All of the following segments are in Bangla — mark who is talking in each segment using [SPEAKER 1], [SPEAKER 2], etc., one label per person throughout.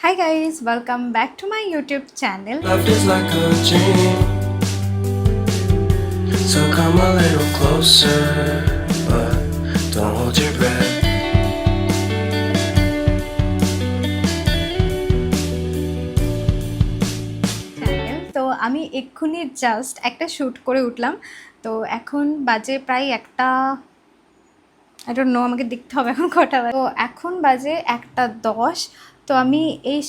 [SPEAKER 1] Hi guys, welcome back to my YouTube channel.
[SPEAKER 2] Love is like a dream, so come a little closer, but don't hold your breath.
[SPEAKER 1] তো আমি এক্ষুনি জাস্ট একটা শ্যুট করে উঠলাম। তো এখন বাজে প্রায় একটা, আই ডোন্ট নো, আমাকে দেখতে হবে এখন কটা বাজে। তো এখন বাজে 1:10। তো আমি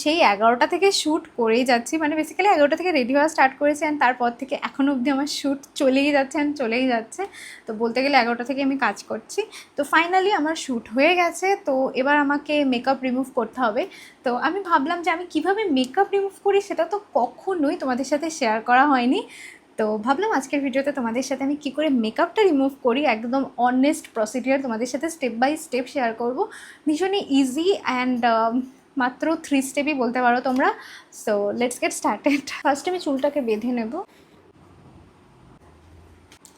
[SPEAKER 1] সেই 11টা থেকে শ্যুট করেই যাচ্ছি, মানে বেসিক্যালি 11টা থেকে রেডি হওয়া স্টার্ট করেছি অ্যান্ড তারপর থেকে এখনও অবধি আমার শ্যুট চলেই যাচ্ছে অ্যান্ড চলেই যাচ্ছে। তো বলতে গেলে 11টা থেকে আমি কাজ করছি। তো ফাইনালি আমার শ্যুট হয়ে গেছে। তো এবার আমাকে মেকআপ রিমুভ করতে হবে। তো আমি ভাবলাম যে আমি কিভাবে মেকআপ রিমুভ করি সেটা তো কখনোই তোমাদের সাথে শেয়ার করা হয়নি। তো ভাবলাম আজকের ভিডিওতে তোমাদের সাথে আমি কী করে মেকআপটা রিমুভ করি একদম অনেস্ট প্রসিডিওর তোমাদের সাথে স্টেপ বাই স্টেপ শেয়ার করব। ভীষণই ইজি অ্যান্ড মাত্র 3 স্টেপই বলতে পারো তোমরা। So let's get started. ফার্স্টে আমি চুলটাকে বেঁধে নেব।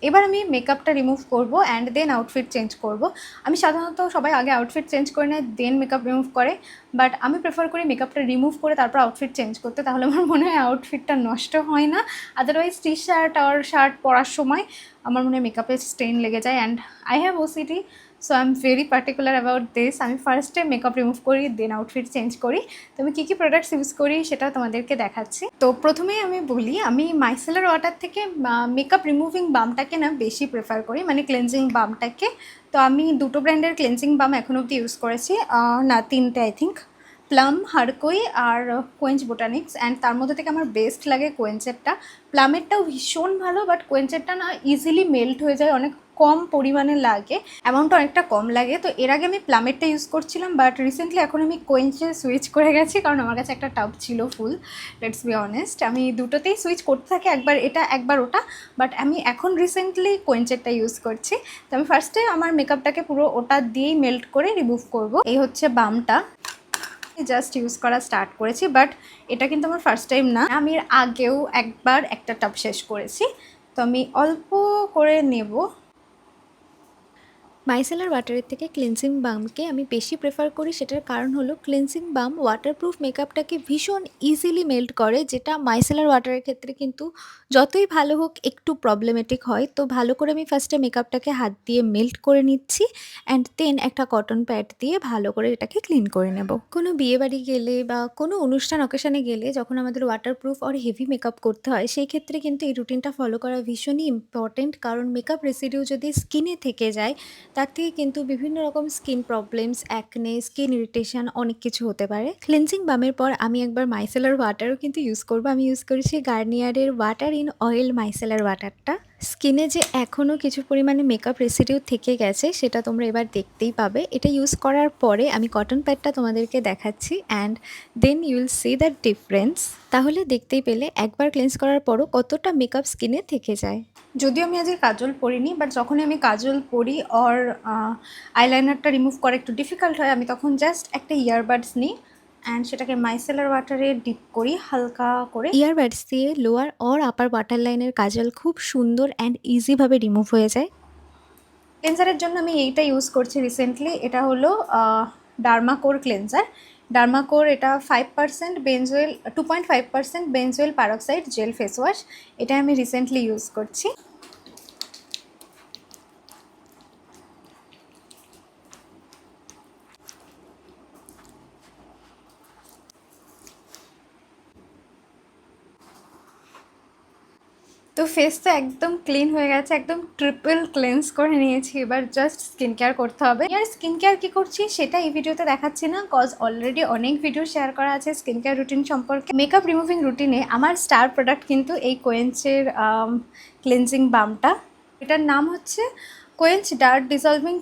[SPEAKER 1] এবার আমি মেকআপটা রিমুভ করব অ্যান্ড দেন আউটফিট চেঞ্জ করব। আমি সাধারণত সবাই আগে আউটফিট চেঞ্জ করে নেয় দেন মেকআপ রিমুভ করে, বাট আমি প্রেফার করি মেকআপটা রিমুভ করে তারপর আউটফিট চেঞ্জ করতে, তাহলে আমার মনে হয় আউটফিটটা নষ্ট হয় না। আদারওয়াইজ টি শার্ট আর শার্ট পরার সময় আমার মনে হয় মেকআপের স্টেন লেগে যায় and I have OCD, so I am very particular about this. আমি ফার্স্টে মেকআপ রিমুভ করি দেন আউটফিট চেঞ্জ করি। তো আমি কী কী প্রোডাক্টস ইউজ করি সেটা তোমাদেরকে দেখাচ্ছি। তো প্রথমেই আমি বলি, আমি মাইসেলার ওয়াটার থেকে মেকআপ রিমুভিং বামটাকে না বেশি প্রেফার করি, মানে ক্লেনজিং বামটাকে। তো আমি দুটো ব্র্যান্ডের ক্লেনজিং বাম এখন অবধি ইউজ করেছি, না 3টে আই থিঙ্ক, প্লাম, হারকই আর কোয়েঞ্চ বোটানিক্স। অ্যান্ড তার মধ্যে থেকে আমার বেস্ট লাগে কোয়েঞ্চেরটা। প্লামেরটাও ভীষণ ভালো, বাট কোয়েঞ্চেরটা না ইজিলি মেল্ট হয়ে যায়, অনেক কম পরিমাণে লাগে, অ্যামাউন্টটা অনেকটা কম লাগে। তো এর আগে আমি প্লামেরটা ইউজ করছিলাম, বাট রিসেন্টলি এখন আমি কোয়েঞ্চে সুইচ করে গেছি, কারণ আমার কাছে একটা টাব ছিল ফুল। লেটস বি অনেস্ট, আমি দুটোতেই সুইচ করতে থাকি, একবার এটা একবার ওটা, বাট আমি এখন রিসেন্টলি কোয়েঞ্চেরটা ইউজ করছি। তো আমি ফার্স্টে আমার মেকআপটাকে পুরো ওটা দিয়েই মেল্ট করে রিমুভ করব। এই হচ্ছে বামটা, জাস্ট ইউজ করা স্টার্ট করেছি, বাট এটা কিন্তু আমার ফার্স্ট টাইম না, আমি এর আগেও একবার একটা টাব শেষ করেছি। তো আমি অল্প করে নেব।
[SPEAKER 3] মাইসেলার ওয়াটারের থেকে ক্লিনজিং বামকে আমি বেশি প্রেফার করি। সেটার কারণ হলো ক্লিনজিং বাম ওয়াটারপ্রুফ মেকআপটাকে ভীষণ ইজিলি মেল্ট করে, যেটা মাইসেলার ওয়াটারের ক্ষেত্রে কিন্তু যতই ভালো হোক একটু প্রবলেমেটিক হয়। তো ভালো করে আমি ফার্স্টে মেকআপটাকে হাত দিয়ে মেল্ট করে নিচ্ছি অ্যান্ড দেন একটা কটন প্যাড দিয়ে ভালো করে এটাকে ক্লিন করে নেব। কোনো বিয়েবাড়ি গেলে বা কোনো অনুষ্ঠান অকেশানে গেলে যখন আমাদের ওয়াটারপ্রুফ আর হেভি মেকআপ করতে হয়, সেই ক্ষেত্রে কিন্তু এই রুটিনটা ফলো করা ভীষণই ইম্পর্টেন্ট, কারণ মেকআপ রেসিডিউ যদি স্কিনে থেকে যায় তার থেকে কিন্তু বিভিন্ন রকম skin problems, acne, skin irritation অনেক কিছু হতে পারে। ক্লিনজিং বামের পর আমি একবার মাইসেলার ওয়াটারও কিন্তু ইউজ করব। আমি ইউজ করেছি গার্নিয়ারের ওয়াটার ইন অয়েল মাইসেলার ওয়াটারটা। স্কিনে যে এখনও কিছু পরিমাণে মেকআপ রেসিডিউ থেকে গেছে সেটা তোমরা এবার দেখতেই পাবে। এটা ইউজ করার পরে আমি কটন প্যাডটা তোমাদেরকে দেখাচ্ছি and then you will see the difference. তাহলে দেখতেই পেলে একবার ক্লেন্স করার পরও কতটা মেকআপ স্কিনে থেকে যায়।
[SPEAKER 1] যদিও আমি আজকে কাজল পরিনি, বাট যখনই আমি কাজল পরি অর আইলাইনারটা রিমুভ করা একটু ডিফিকাল্ট হয়, আমি তখন জাস্ট একটা ইয়ারবাডস নিই অ্যান্ড সেটাকে মাইসেলার ওয়াটারে ডিপ করি হালকা করে।
[SPEAKER 3] ইয়ারবাডস দিয়ে লোয়ার অর আপার ওয়াটার লাইনের কাজল খুব সুন্দর অ্যান্ড ইজিভাবে রিমুভ হয়ে যায়।
[SPEAKER 1] ক্লেন্সারের জন্য আমি এইটা ইউজ করছি রিসেন্টলি, এটা হলো ডার্মাকোর ক্লেন্সার। ডার্মাকোর এটা 5% বেনজোয়েল, 2.5% বেনজোয়েল প্যারক্সাইড জেল ফেস ওয়াশ। এটা আমি রিসেন্টলি ইউজ করছি। তো ফেস তো একদম ক্লিন হয়ে গেছে, একদম ট্রিপল ক্লেন্স করে নিয়েছি। এবার জাস্ট স্কিন কেয়ার করতে হবে। আর স্কিন কেয়ার কী করছি সেটা এই ভিডিওতে দেখাচ্ছি না, কজ অলরেডি অনেক ভিডিও শেয়ার করা আছে স্কিন কেয়ার রুটিন সম্পর্কে। মেকআপ রিমুভিং রুটিনে আমার স্টার প্রোডাক্ট কিন্তু এই কোয়েঞ্চের ক্লেন্সিং বামটা। এটার নাম হচ্ছে quench dark dissolving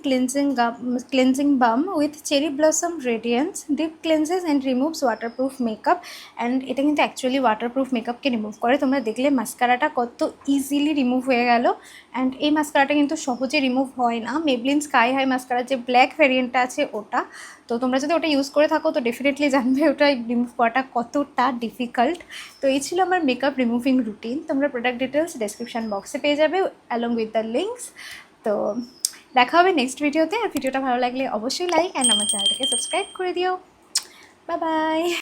[SPEAKER 1] cleansing balm with cherry blossom radiance, deep cleanses and removes waterproof makeup. And এটা কিন্তু অ্যাকচুয়ালি ওয়াটারপ্রুফ মেকআপকে রিমুভ করে। তোমরা দেখলে মাস্কারাটা কত ইজিলি রিমুভ হয়ে গেল। অ্যান্ড এই মাস্কারাটা কিন্তু সহজে রিমুভ হয় না, মেবলিন স্কাই হাই মাস্কারার যে ব্ল্যাক ভ্যারিয়েন্টটা আছে ওটা। তো তোমরা যদি ওটা ইউজ করে থাকো তো ডেফিনেটলি জানবে ওটা রিমুভ করাটা কতটা ডিফিকাল্ট। তো এই ছিল আমার মেকআপ রিমুভিং রুটিন। তোমরা প্রোডাক্ট ডিটেলস ডেসক্রিপশন বক্সে পেয়ে যাবে অ্যালং উইথ দ্য লিঙ্কস। তো দেখা হবে নেক্সট ভিডিওতে। আর ভিডিওটা ভালো লাগলে অবশ্যই লাইক অ্যান্ড আমার চ্যানেলটাকে সাবস্ক্রাইব করে দিও। Bye bye.